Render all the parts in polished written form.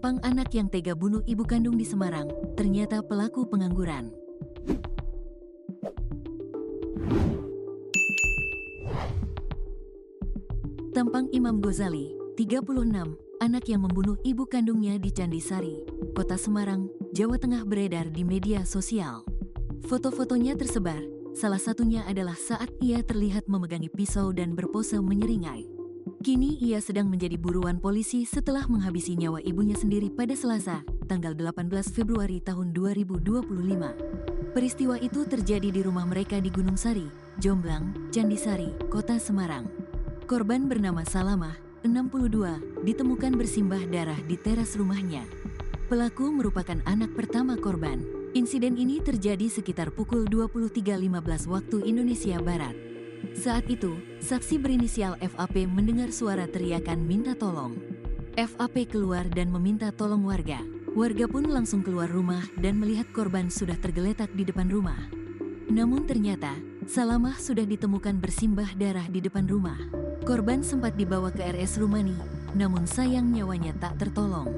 Tampang anak yang tega bunuh ibu kandung di Semarang, ternyata pelaku pengangguran. Tampang Imam Ghazali, 36, anak yang membunuh ibu kandungnya di Candi Sari, Kota Semarang, Jawa Tengah beredar di media sosial. Foto-fotonya tersebar, salah satunya adalah saat ia terlihat memegangi pisau dan berpose menyeringai. Kini ia sedang menjadi buruan polisi setelah menghabisi nyawa ibunya sendiri pada Selasa, tanggal 18 Februari tahun 2025. Peristiwa itu terjadi di rumah mereka di Gunung Sari, Jomblang, Candi Sari, Kota Semarang. Korban bernama Salamah, 62, ditemukan bersimbah darah di teras rumahnya. Pelaku merupakan anak pertama korban. Insiden ini terjadi sekitar pukul 23.15 waktu Indonesia Barat. Saat itu, saksi berinisial FAP mendengar suara teriakan minta tolong. FAP keluar dan meminta tolong warga. Warga pun langsung keluar rumah dan melihat korban sudah tergeletak di depan rumah. Namun ternyata, Salamah sudah ditemukan bersimbah darah di depan rumah. Korban sempat dibawa ke RS Rumani, namun sayang nyawanya tak tertolong.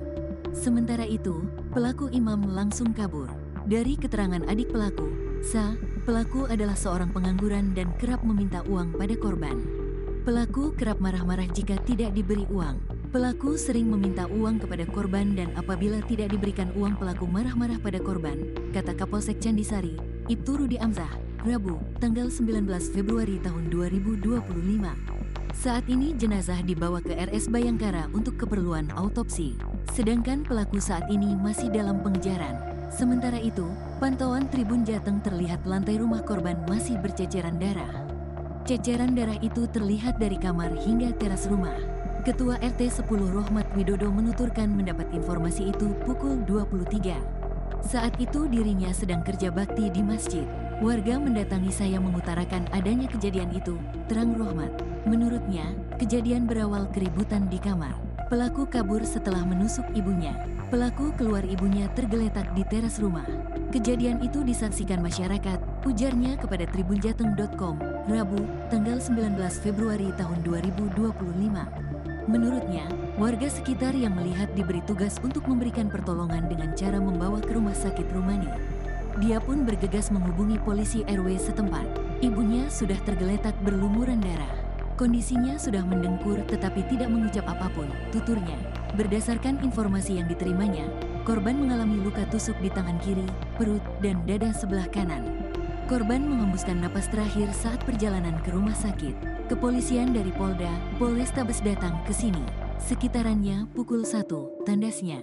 Sementara itu, pelaku Imam langsung kabur. Dari keterangan adik pelaku, Sa, pelaku adalah seorang pengangguran dan kerap meminta uang pada korban. Pelaku kerap marah-marah jika tidak diberi uang. Pelaku sering meminta uang kepada korban dan apabila tidak diberikan uang pelaku marah-marah pada korban, kata Kapolsek Candi Sari, Ibtu Rudi Amzah, Rabu, tanggal 19 Februari tahun 2025. Saat ini jenazah dibawa ke RS Bayangkara untuk keperluan autopsi. Sedangkan pelaku saat ini masih dalam pengejaran. Sementara itu, pantauan Tribun Jateng terlihat lantai rumah korban masih berceceran darah. Ceceran darah itu terlihat dari kamar hingga teras rumah. Ketua RT 10 Rohmat Widodo menuturkan mendapat informasi itu pukul 23. Saat itu dirinya sedang kerja bakti di masjid. Warga mendatangi saya mengutarakan adanya kejadian itu, terang Rohmat. Menurutnya, kejadian berawal keributan di kamar. Pelaku kabur setelah menusuk ibunya. Pelaku keluar ibunya tergeletak di teras rumah. Kejadian itu disaksikan masyarakat, ujarnya kepada tribunjateng.com, Rabu, tanggal 19 Februari tahun 2025. Menurutnya, warga sekitar yang melihat diberi tugas untuk memberikan pertolongan dengan cara membawa ke rumah sakit Rumani. Dia pun bergegas menghubungi polisi RW setempat. Ibunya sudah tergeletak berlumuran darah. Kondisinya sudah mendengkur tetapi tidak mengucap apapun, tuturnya. Berdasarkan informasi yang diterimanya, korban mengalami luka tusuk di tangan kiri, perut, dan dada sebelah kanan. Korban menghembuskan napas terakhir saat perjalanan ke rumah sakit. Kepolisian dari Polda, Polrestabes datang ke sini. Sekitarannya pukul 1, tandasnya.